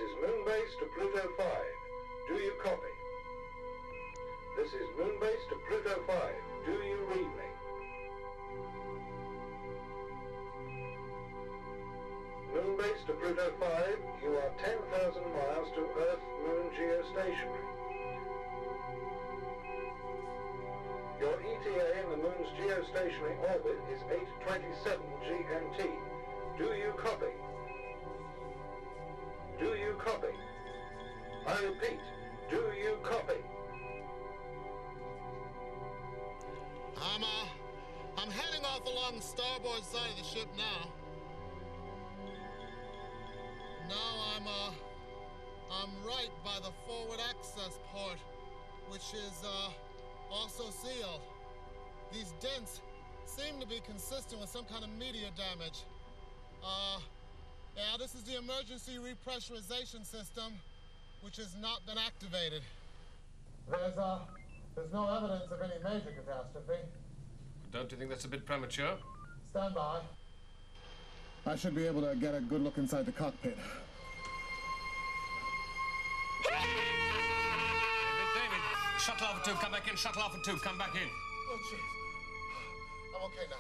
is Moonbase to Pluto 5. Do you copy? This is Moonbase to Pluto 5. Do you read me? Moonbase to Pluto 5, you are 10,000 miles to Earth-Moon geostationary. Your ETA in the Moon's geostationary orbit is 8:27 GMT. Do you copy? Do you copy? I repeat, do you copy? I'm heading off along the starboard side of the ship now. Now I'm right by the forward access port, which is, also sealed. These dents seem to be consistent with some kind of meteor damage. Yeah, this is the emergency repressurization system, which has not been activated. There's no evidence of any major catastrophe. Don't you think that's a bit premature? Stand by. I should be able to get a good look inside the cockpit. David, shuttle Alpha 2, come back in. Shuttle Alpha 2, come back in. Oh, jeez. I'm okay now.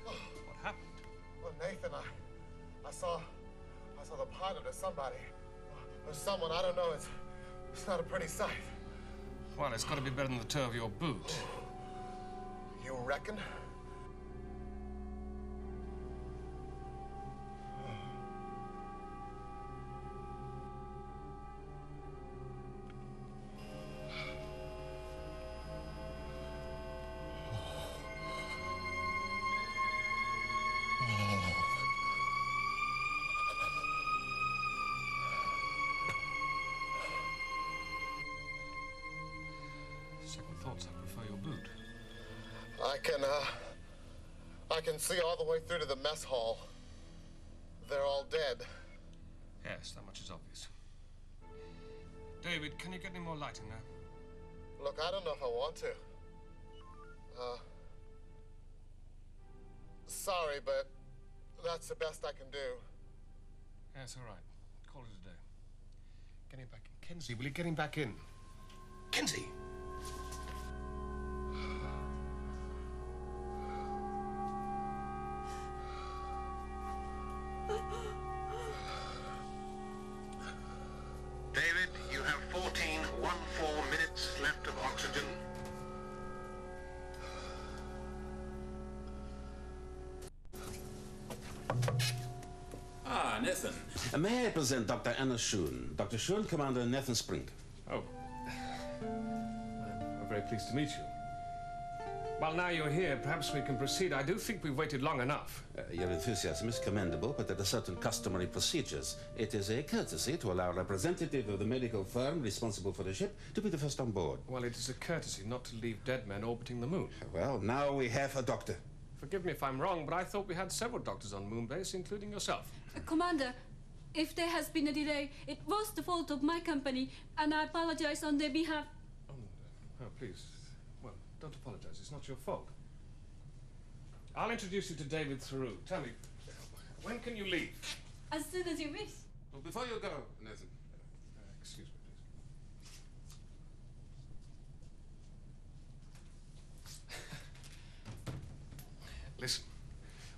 Oh. What happened? Well, Nathan, I saw the pilot or somebody. Or someone, I don't know. It's not a pretty sight. Well, it's got to be better than the toe of your boot. You reckon? Second thoughts, I prefer your boot. I can see all the way through to the mess hall. They're all dead. Yes, that much is obvious. David, can you get any more light in there? Look, I don't know if I want to. Sorry, but that's the best I can do. Yes, all right. Call it a day. Get him back in. Kenzie, will you get him back in? Kenzie! David, you have 14 minutes left of oxygen. Ah, Nathan. May I present Dr. Anna Schoen? Dr. Schoen, Commander Nathan Spring. Oh. I'm very pleased to meet you. Well, now you're here, perhaps we can proceed. I do think we've waited long enough. Your enthusiasm is commendable, but there are certain customary procedures. It is a courtesy to allow a representative of the medical firm responsible for the ship to be the first on board. Well, it is a courtesy not to leave dead men orbiting the moon. Well, now we have a doctor. Forgive me if I'm wrong, but I thought we had several doctors on Moonbase, including yourself. Commander, if there has been a delay, it was the fault of my company, and I apologize on their behalf. Oh, please. Well, don't apologize. It's not your fault. I'll introduce you to David Theroux. Tell me, when can you leave? As soon as you wish. Well, before you go, Nathan. Excuse me, please. Listen,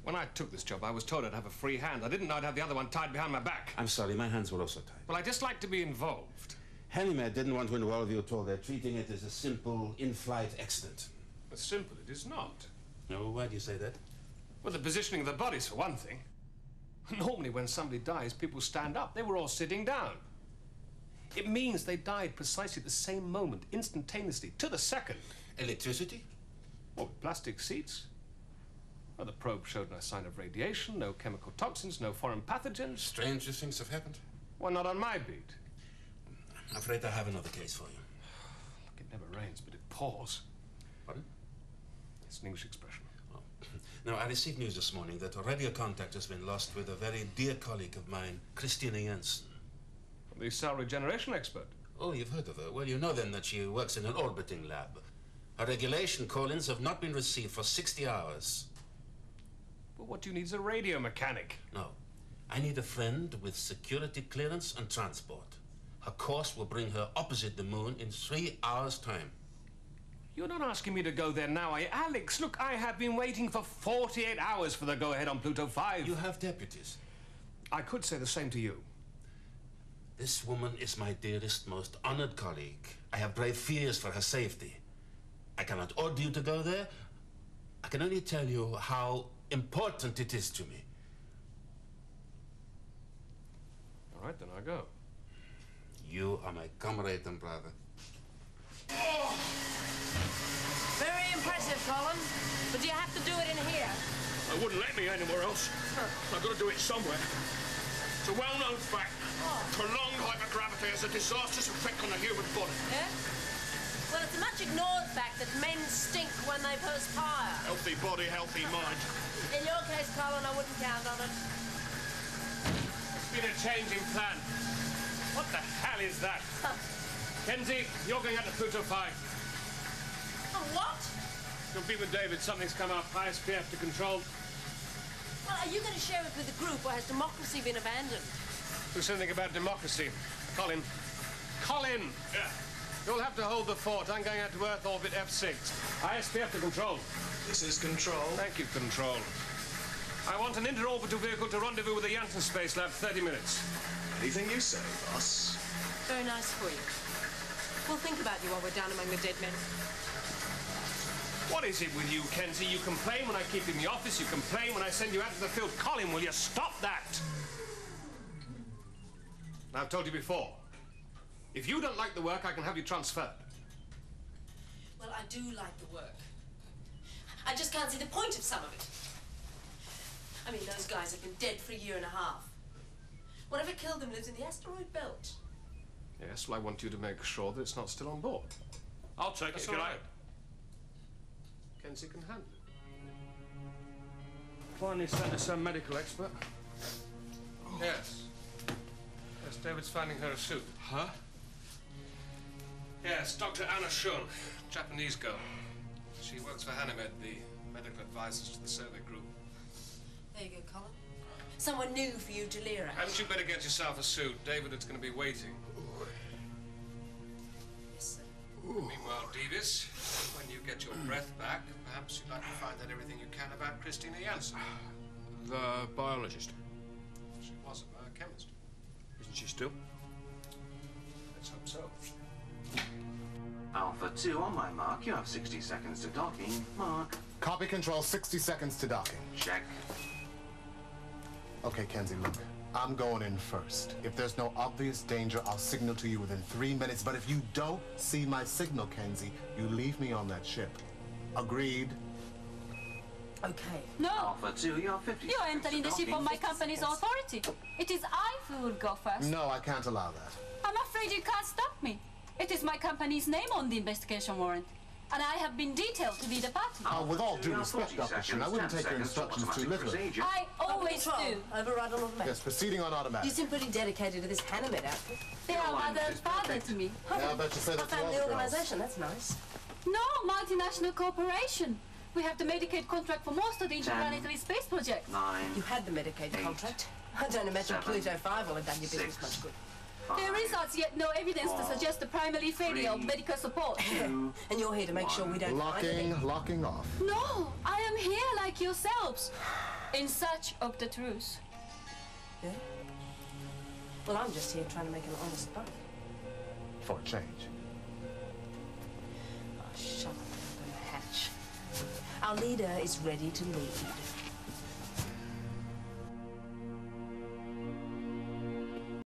when I took this job, I was told I'd have a free hand. I didn't know I'd have the other one tied behind my back. I'm sorry, my hands were also tied. Well, I just like to be involved. Hanimed didn't want to involve you at all. They're treating it as a simple in-flight accident. As simple it is not. No, why do you say that? Well, the positioning of the bodies, for one thing. Normally, when somebody dies, people stand up. They were all sitting down. It means they died precisely at the same moment, instantaneously, to the second. Electricity? What, with plastic seats? Well, the probe showed no sign of radiation, no chemical toxins, no foreign pathogens. Stranger things have happened. Well, not on my beat. I'm afraid I have another case for you. Look, it never rains, but it pours. Pardon? It's an English expression. Oh. Now, I received news this morning that radio contact has been lost with a very dear colleague of mine, Christina Jensen. The cell regeneration expert. Oh, you've heard of her. Well, you know then that she works in an orbiting lab. Her regulation call-ins have not been received for 60 hours. But what you need is a radio mechanic. No. I need a friend with security clearance and transport. Her course will bring her opposite the moon in 3 hours' time. You're not asking me to go there now, are you? Alex, look, I have been waiting for 48 hours for the go-ahead on Pluto 5. You have deputies. I could say the same to you. This woman is my dearest, most honored colleague. I have brave fears for her safety. I cannot order you to go there. I can only tell you how important it is to me. All right, then I go. You are my comrade and brother. Very impressive, Colin. But do you have to do it in here? I wouldn't let me anywhere else. I've got to do it somewhere. It's a well-known fact. Prolonged hypergravity has a disastrous effect on the human body. Yeah? Well, it's a much ignored fact that men stink when they perspire. Healthy body, healthy mind. In your case, Colin, I wouldn't count on it. It's been a change in plan. What the hell is that? Kenzie, you're going out to Pluto 5. Oh, what? You'll be with David. Something's come up. ISPF to control. Well, are you going to share it with the group, or has democracy been abandoned? Do something about democracy. Colin. Colin! Yeah. You'll have to hold the fort. I'm going out to Earth orbit F6. ISPF to control. This is Control. Thank you, Control. I want an interorbital vehicle to rendezvous with the Janssen Space Lab. 30 minutes. Anything you say, boss. Very nice for you. We'll think about you while we're down among the dead men. What is it with you, Kenzie? You complain when I keep you in the office. You complain when I send you out to the field. Colin, will you stop that? Now, I've told you before. If you don't like the work, I can have you transferred. Well, I do like the work. I just can't see the point of some of it. I mean, those guys have been dead for a year and a half. Whatever killed them lives in the asteroid belt. Yes, well, I want you to make sure that it's not still on board. I'll take it if you like. Kenzie can handle it. Finally sent us some medical expert. Yes. Yes, David's finding her a suit. Huh? Yes, Dr. Anna Shun, Japanese girl. She works for Hanimed, the medical advisors to the survey group. There you go, Colin. Someone new for you to leer at. Hadn't you better get yourself a suit? David is going to be waiting. Yes, sir. Meanwhile, Davis, when you get your breath back, perhaps you'd like to find out everything you can about Christina Janssen. The biologist. She was a biochemist. Isn't she still? Let's hope so. Alpha 2, on my mark, you have 60 seconds to docking. Mark. Copy Control, 60 seconds to docking. Check. Okay, Kenzie, look. I'm going in first. If there's no obvious danger, I'll signal to you within 3 minutes. But if you don't see my signal, Kenzie, you leave me on that ship. Agreed? Okay. No, Alpha 2, you have 50 you are seconds entering to the ship docking. on my company's authority. It is I who will go first. No, I can't allow that. I'm afraid you can't stop me. It is my company's name on the investigation warrant. And I have been detailed to be the party. With all due You have respect, 40 Dr. Shun, I seconds, wouldn't 10 take your seconds to instructions too automatic literally. procedure. I always do. Override on automatic. Yes, proceeding on You automatic. seem pretty dedicated to this Hanimed outfit. They are line mother and is father perfect. to me. Yeah, I bet you say A that to all family the girls. organisation, that's nice. No, multinational corporation. We have the Medicaid contract for most of the interplanetary space projects. 9. You had the Medicaid 8, contract. I don't imagine 7, Pluto 5 will have done your business 6, much good. 5, There is as yet no evidence to suggest the primary failure of 3, medical support. 2, And you're here to make sure we don't find anything. Locking off. No, I am here like yourselves, in search of the truth. Yeah? Well, I'm just here trying to make an honest buck. For a change. Oh, shut up, I'm gonna hatch. Our leader is ready to lead.